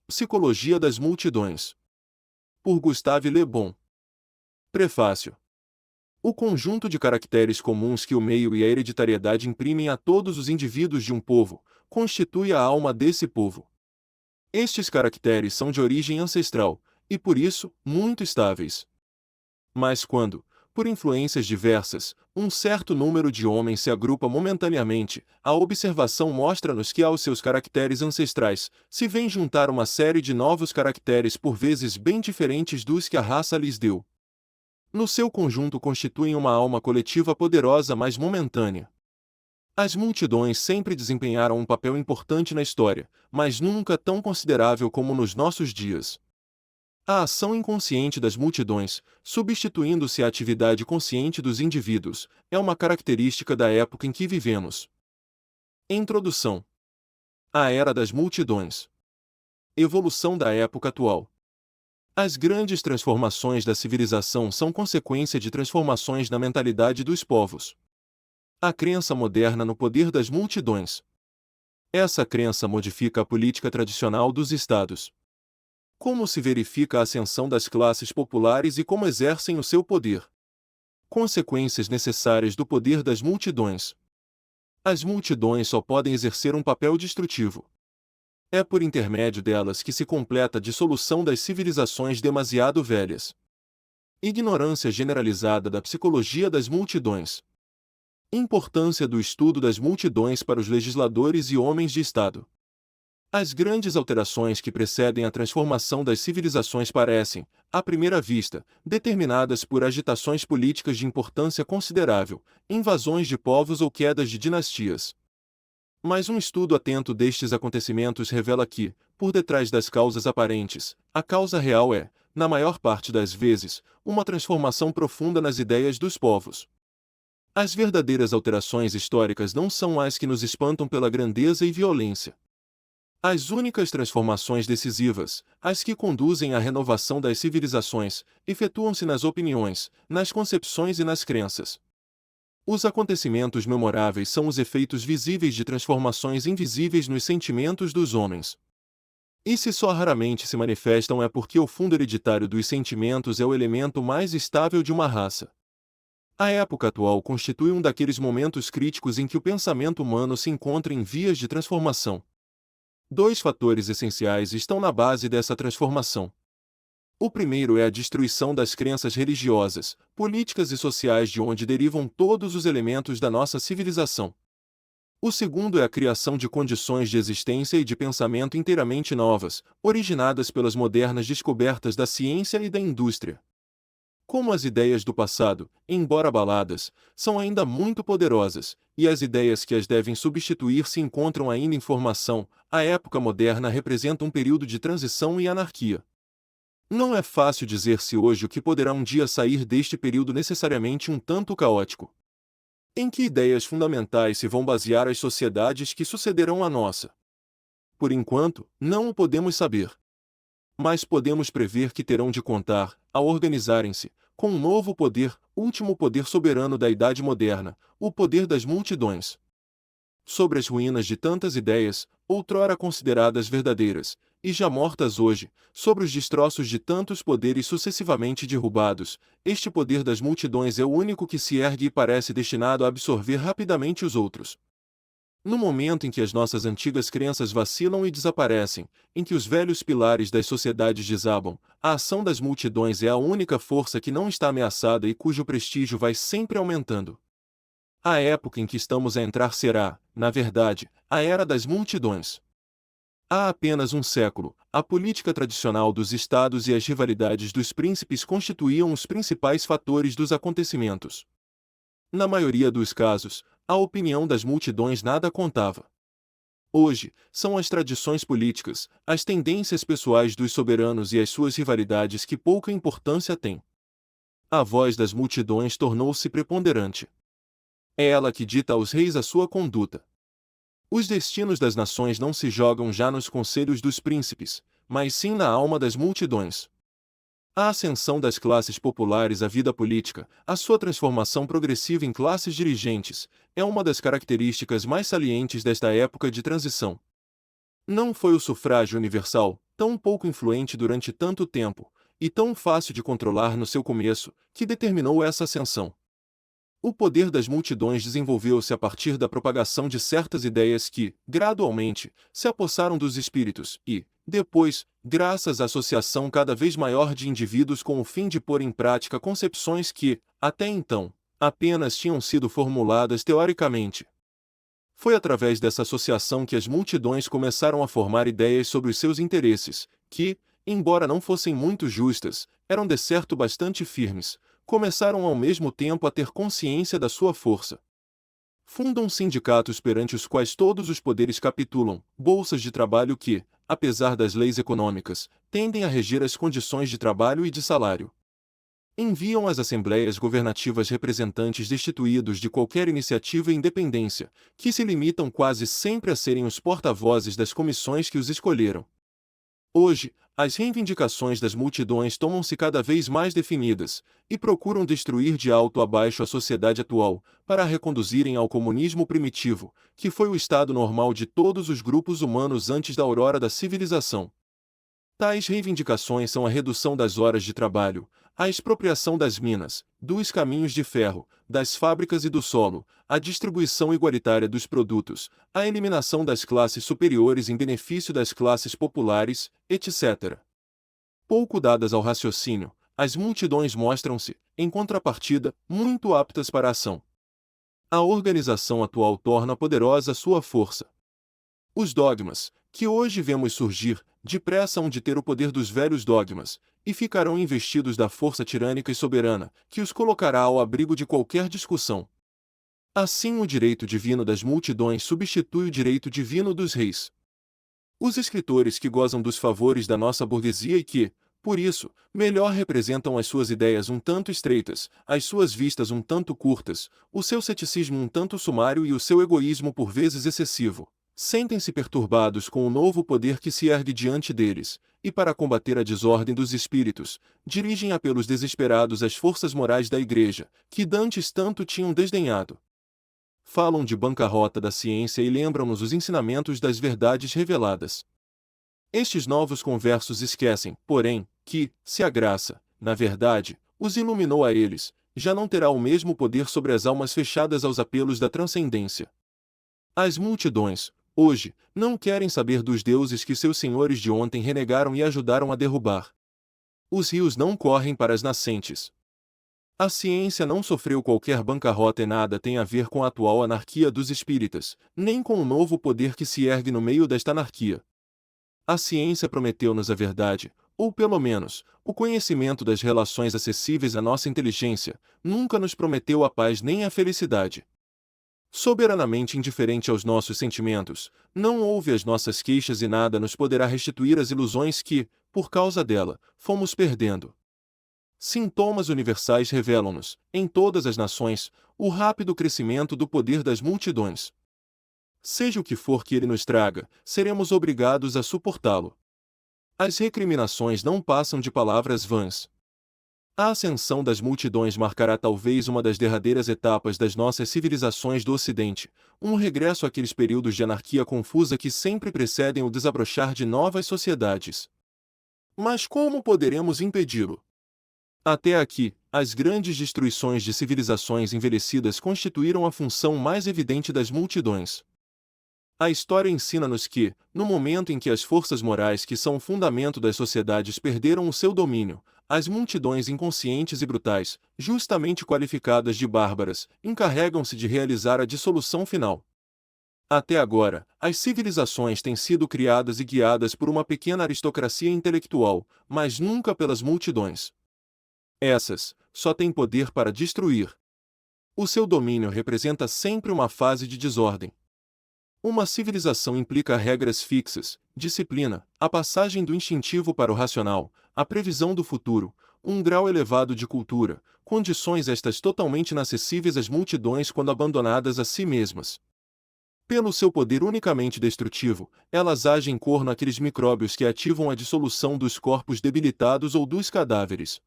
Psicologia das multidões. Por Gustave Le Bon. Prefácio. O conjunto de caracteres comuns que o meio e a hereditariedade imprimem a todos os indivíduos de um povo, constitui a alma desse povo. Estes caracteres são de origem ancestral, e por isso, muito estáveis. Mas quando, por influências diversas, um certo número de homens se agrupa momentaneamente, a observação mostra-nos que aos seus caracteres ancestrais se vem juntar uma série de novos caracteres por vezes bem diferentes dos que a raça lhes deu. No seu conjunto constituem uma alma coletiva poderosa mas momentânea. As multidões sempre desempenharam um papel importante na história, mas nunca tão considerável como nos nossos dias. A ação inconsciente das multidões, substituindo-se a atividade consciente dos indivíduos, é uma característica da época em que vivemos. Introdução. A Era das Multidões. Evolução da época atual. As grandes transformações da civilização são consequência de transformações na mentalidade dos povos. A crença moderna no poder das multidões. Essa crença modifica a política tradicional dos estados. Como se verifica a ascensão das classes populares e como exercem o seu poder. Consequências necessárias do poder das multidões. As multidões só podem exercer um papel destrutivo. É por intermédio delas que se completa a dissolução das civilizações demasiado velhas. Ignorância generalizada da psicologia das multidões. Importância do estudo das multidões para os legisladores e homens de Estado. As grandes alterações que precedem a transformação das civilizações parecem, à primeira vista, determinadas por agitações políticas de importância considerável, invasões de povos ou quedas de dinastias. Mas um estudo atento destes acontecimentos revela que, por detrás das causas aparentes, a causa real é, na maior parte das vezes, uma transformação profunda nas ideias dos povos. As verdadeiras alterações históricas não são as que nos espantam pela grandeza e violência. As únicas transformações decisivas, as que conduzem à renovação das civilizações, efetuam-se nas opiniões, nas concepções e nas crenças. Os acontecimentos memoráveis são os efeitos visíveis de transformações invisíveis nos sentimentos dos homens. E se só raramente se manifestam é porque o fundo hereditário dos sentimentos é o elemento mais estável de uma raça. A época atual constitui um daqueles momentos críticos em que o pensamento humano se encontra em vias de transformação. Dois fatores essenciais estão na base dessa transformação. O primeiro é a destruição das crenças religiosas, políticas e sociais de onde derivam todos os elementos da nossa civilização. O segundo é a criação de condições de existência e de pensamento inteiramente novas, originadas pelas modernas descobertas da ciência e da indústria. Como as ideias do passado, embora abaladas, são ainda muito poderosas, e as ideias que as devem substituir se encontram ainda em formação, a época moderna representa um período de transição e anarquia. Não é fácil dizer se hoje o que poderá um dia sair deste período necessariamente um tanto caótico. Em que ideias fundamentais se vão basear as sociedades que sucederão à nossa? Por enquanto, não o podemos saber. Mas podemos prever que terão de contar, ao organizarem-se, com um novo poder, último poder soberano da Idade Moderna, o poder das multidões. Sobre as ruínas de tantas ideias, outrora consideradas verdadeiras, e já mortas hoje, sobre os destroços de tantos poderes sucessivamente derrubados, este poder das multidões é o único que se ergue e parece destinado a absorver rapidamente os outros. No momento em que as nossas antigas crenças vacilam e desaparecem, em que os velhos pilares das sociedades desabam, a ação das multidões é a única força que não está ameaçada e cujo prestígio vai sempre aumentando. A época em que estamos a entrar será, na verdade, a era das multidões. Há apenas um século, a política tradicional dos estados e as rivalidades dos príncipes constituíam os principais fatores dos acontecimentos. Na maioria dos casos, a opinião das multidões nada contava. Hoje, são as tradições políticas, as tendências pessoais dos soberanos e as suas rivalidades que pouca importância têm. A voz das multidões tornou-se preponderante. É ela que dita aos reis a sua conduta. Os destinos das nações não se jogam já nos conselhos dos príncipes, mas sim na alma das multidões. A ascensão das classes populares à vida política, a sua transformação progressiva em classes dirigentes, é uma das características mais salientes desta época de transição. Não foi o sufrágio universal, tão pouco influente durante tanto tempo, e tão fácil de controlar no seu começo, que determinou essa ascensão. O poder das multidões desenvolveu-se a partir da propagação de certas ideias que, gradualmente, se apossaram dos espíritos e, depois, graças à associação cada vez maior de indivíduos com o fim de pôr em prática concepções que, até então, apenas tinham sido formuladas teoricamente. Foi através dessa associação que as multidões começaram a formar ideias sobre os seus interesses, que, embora não fossem muito justas, eram de certo bastante firmes, começaram ao mesmo tempo a ter consciência da sua força. Fundam sindicatos perante os quais todos os poderes capitulam, bolsas de trabalho que, apesar das leis econômicas, tendem a reger as condições de trabalho e de salário. Enviam às assembleias governativas representantes destituídos de qualquer iniciativa e independência, que se limitam quase sempre a serem os porta-vozes das comissões que os escolheram. Hoje, as reivindicações das multidões tomam-se cada vez mais definidas, e procuram destruir de alto a baixo a sociedade atual, para a reconduzirem ao comunismo primitivo, que foi o estado normal de todos os grupos humanos antes da aurora da civilização. Tais reivindicações são a redução das horas de trabalho, a expropriação das minas, dos caminhos de ferro, das fábricas e do solo, a distribuição igualitária dos produtos, a eliminação das classes superiores em benefício das classes populares, etc. Pouco dadas ao raciocínio, as multidões mostram-se, em contrapartida, muito aptas para a ação. A organização atual torna poderosa sua força. Os dogmas, que hoje vemos surgir, depressa hão de ter o poder dos velhos dogmas, e ficarão investidos da força tirânica e soberana, que os colocará ao abrigo de qualquer discussão. Assim o direito divino das multidões substitui o direito divino dos reis. Os escritores que gozam dos favores da nossa burguesia e que, por isso, melhor representam as suas ideias um tanto estreitas, as suas vistas um tanto curtas, o seu ceticismo um tanto sumário e o seu egoísmo por vezes excessivo, sentem-se perturbados com o novo poder que se ergue diante deles, e para combater a desordem dos espíritos, dirigem apelos desesperados às forças morais da Igreja, que dantes tanto tinham desdenhado. Falam de bancarrota da ciência e lembram-nos os ensinamentos das verdades reveladas. Estes novos conversos esquecem, porém, que, se a graça, na verdade, os iluminou a eles, já não terá o mesmo poder sobre as almas fechadas aos apelos da transcendência. As multidões, hoje, não querem saber dos deuses que seus senhores de ontem renegaram e ajudaram a derrubar. Os rios não correm para as nascentes. A ciência não sofreu qualquer bancarrota e nada tem a ver com a atual anarquia dos espíritas, nem com o novo poder que se ergue no meio desta anarquia. A ciência prometeu-nos a verdade, ou pelo menos, o conhecimento das relações acessíveis à nossa inteligência, nunca nos prometeu a paz nem a felicidade. Soberanamente indiferente aos nossos sentimentos, não ouve as nossas queixas e nada nos poderá restituir as ilusões que, por causa dela, fomos perdendo. Sintomas universais revelam-nos, em todas as nações, o rápido crescimento do poder das multidões. Seja o que for que ele nos traga, seremos obrigados a suportá-lo. As recriminações não passam de palavras vãs. A ascensão das multidões marcará talvez uma das derradeiras etapas das nossas civilizações do Ocidente, um regresso àqueles períodos de anarquia confusa que sempre precedem o desabrochar de novas sociedades. Mas como poderemos impedi-lo? Até aqui, as grandes destruições de civilizações envelhecidas constituíram a função mais evidente das multidões. A história ensina-nos que, no momento em que as forças morais que são o fundamento das sociedades perderam o seu domínio, as multidões inconscientes e brutais, justamente qualificadas de bárbaras, encarregam-se de realizar a dissolução final. Até agora, as civilizações têm sido criadas e guiadas por uma pequena aristocracia intelectual, mas nunca pelas multidões. Essas, só têm poder para destruir. O seu domínio representa sempre uma fase de desordem. Uma civilização implica regras fixas, disciplina, a passagem do instintivo para o racional, a previsão do futuro, um grau elevado de cultura, condições estas totalmente inacessíveis às multidões quando abandonadas a si mesmas. Pelo seu poder unicamente destrutivo, elas agem corno àqueles micróbios que ativam a dissolução dos corpos debilitados ou dos cadáveres.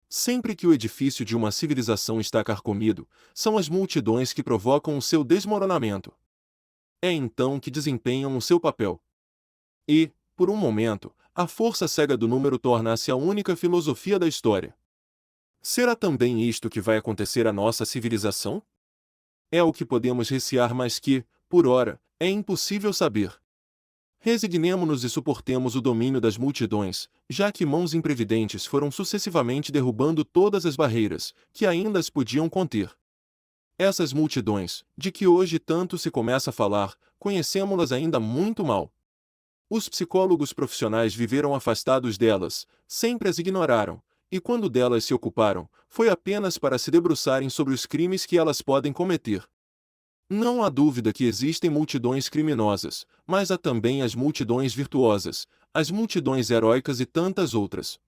Sempre que o edifício de uma civilização está carcomido, são as multidões que provocam o seu desmoronamento. É então que desempenham o seu papel. E, por um momento, a força cega do número torna-se a única filosofia da história. Será também isto que vai acontecer à nossa civilização? É o que podemos recear, mas que, por ora, é impossível saber. Resignemo-nos e suportemos o domínio das multidões, já que mãos imprevidentes foram sucessivamente derrubando todas as barreiras que ainda as podiam conter. Essas multidões, de que hoje tanto se começa a falar, conhecemo-las ainda muito mal. Os psicólogos profissionais viveram afastados delas, sempre as ignoraram, e quando delas se ocuparam, foi apenas para se debruçarem sobre os crimes que elas podem cometer. Não há dúvida que existem multidões criminosas, mas há também as multidões virtuosas, as multidões heróicas e tantas outras.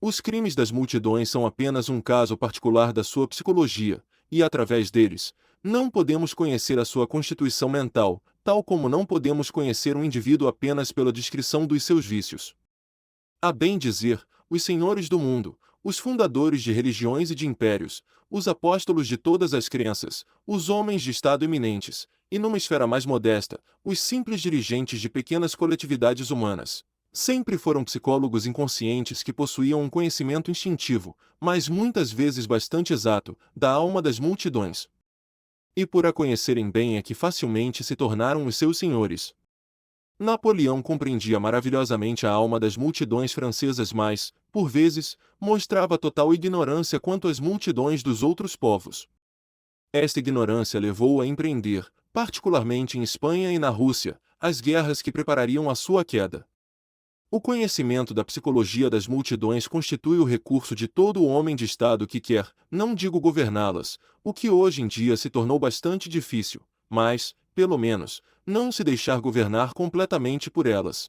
Os crimes das multidões são apenas um caso particular da sua psicologia, e através deles, não podemos conhecer a sua constituição mental, tal como não podemos conhecer um indivíduo apenas pela descrição dos seus vícios. A bem dizer, os senhores do mundo, os fundadores de religiões e de impérios, os apóstolos de todas as crenças, os homens de Estado eminentes, e numa esfera mais modesta, os simples dirigentes de pequenas coletividades humanas, sempre foram psicólogos inconscientes que possuíam um conhecimento instintivo, mas muitas vezes bastante exato, da alma das multidões. E por a conhecerem bem é que facilmente se tornaram os seus senhores. Napoleão compreendia maravilhosamente a alma das multidões francesas, mas, por vezes, mostrava total ignorância quanto às multidões dos outros povos. Esta ignorância levou-o a empreender, particularmente em Espanha e na Rússia, as guerras que preparariam a sua queda. O conhecimento da psicologia das multidões constitui o recurso de todo o homem de Estado que quer, não digo governá-las, o que hoje em dia se tornou bastante difícil, mas, pelo menos, não se deixar governar completamente por elas.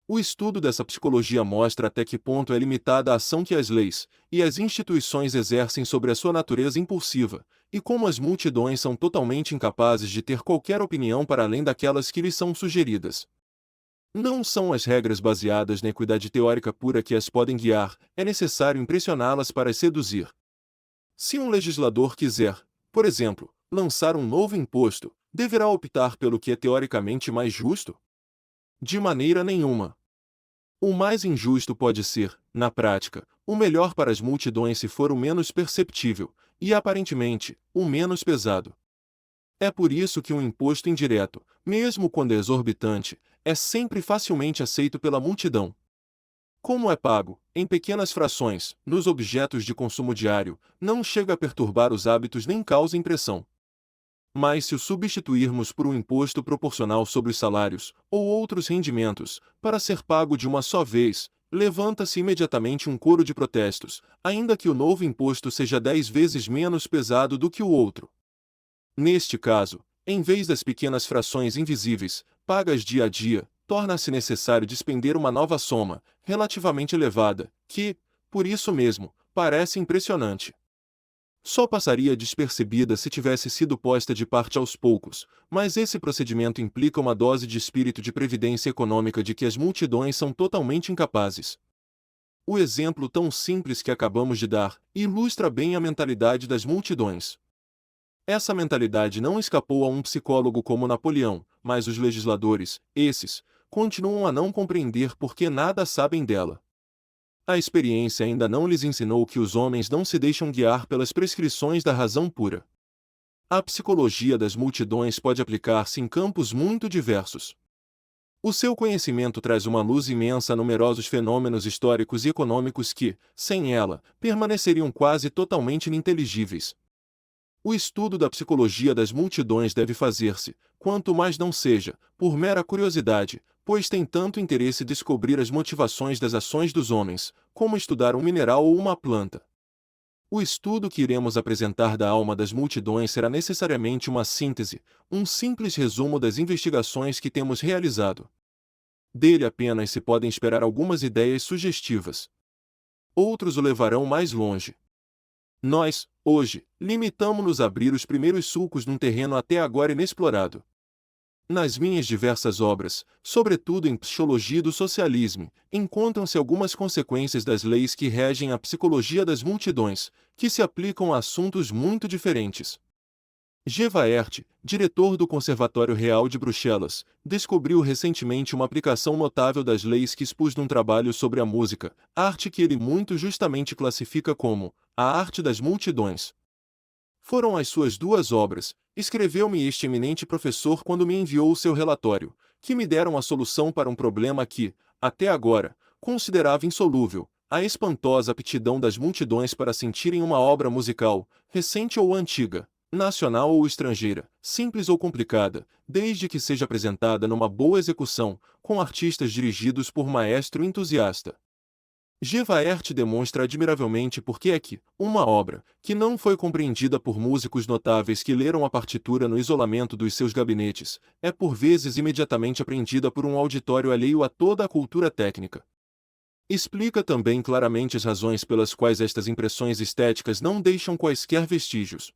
O estudo dessa psicologia mostra até que ponto é limitada a ação que as leis e as instituições exercem sobre a sua natureza impulsiva, e como as multidões são totalmente incapazes de ter qualquer opinião para além daquelas que lhes são sugeridas. Não são as regras baseadas na equidade teórica pura que as podem guiar, é necessário impressioná-las para as seduzir. Se um legislador quiser, por exemplo, lançar um novo imposto, deverá optar pelo que é teoricamente mais justo? De maneira nenhuma. O mais injusto pode ser, na prática, o melhor para as multidões se for o menos perceptível, e aparentemente, o menos pesado. É por isso que um imposto indireto, mesmo quando é exorbitante, é sempre facilmente aceito pela multidão. Como é pago, em pequenas frações, nos objetos de consumo diário, não chega a perturbar os hábitos nem causa impressão. Mas se o substituirmos por um imposto proporcional sobre os salários, ou outros rendimentos, para ser pago de uma só vez, levanta-se imediatamente um coro de protestos, ainda que o novo imposto seja 10 vezes menos pesado do que o outro. Neste caso, em vez das pequenas frações invisíveis, pagas dia a dia, torna-se necessário despender uma nova soma, relativamente elevada, que, por isso mesmo, parece impressionante. Só passaria despercebida se tivesse sido posta de parte aos poucos, mas esse procedimento implica uma dose de espírito de previdência econômica de que as multidões são totalmente incapazes. O exemplo tão simples que acabamos de dar ilustra bem a mentalidade das multidões. Essa mentalidade não escapou a um psicólogo como Napoleão, mas os legisladores, esses, continuam a não compreender porque nada sabem dela. A experiência ainda não lhes ensinou que os homens não se deixam guiar pelas prescrições da razão pura. A psicologia das multidões pode aplicar-se em campos muito diversos. O seu conhecimento traz uma luz imensa a numerosos fenômenos históricos e econômicos que, sem ela, permaneceriam quase totalmente ininteligíveis. O estudo da psicologia das multidões deve fazer-se, quanto mais não seja, por mera curiosidade, pois tem tanto interesse descobrir as motivações das ações dos homens, como estudar um mineral ou uma planta. O estudo que iremos apresentar da alma das multidões será necessariamente uma síntese, um simples resumo das investigações que temos realizado. Dele apenas se podem esperar algumas ideias sugestivas. Outros o levarão mais longe. Nós, hoje, limitamo-nos a abrir os primeiros sulcos num terreno até agora inexplorado. Nas minhas diversas obras, sobretudo em Psicologia do Socialismo, encontram-se algumas consequências das leis que regem a psicologia das multidões, que se aplicam a assuntos muito diferentes. G. Vaert, diretor do Conservatório Real de Bruxelas, descobriu recentemente uma aplicação notável das leis que expus num trabalho sobre a música, arte que ele muito justamente classifica como a arte das multidões. Foram as suas duas obras, escreveu-me este eminente professor quando me enviou o seu relatório, que me deram a solução para um problema que, até agora, considerava insolúvel, a espantosa aptidão das multidões para sentirem uma obra musical, recente ou antiga, nacional ou estrangeira, simples ou complicada, desde que seja apresentada numa boa execução, com artistas dirigidos por maestro entusiasta. G. Vaert demonstra admiravelmente por que é que uma obra, que não foi compreendida por músicos notáveis que leram a partitura no isolamento dos seus gabinetes, é por vezes imediatamente apreendida por um auditório alheio a toda a cultura técnica. Explica também claramente as razões pelas quais estas impressões estéticas não deixam quaisquer vestígios.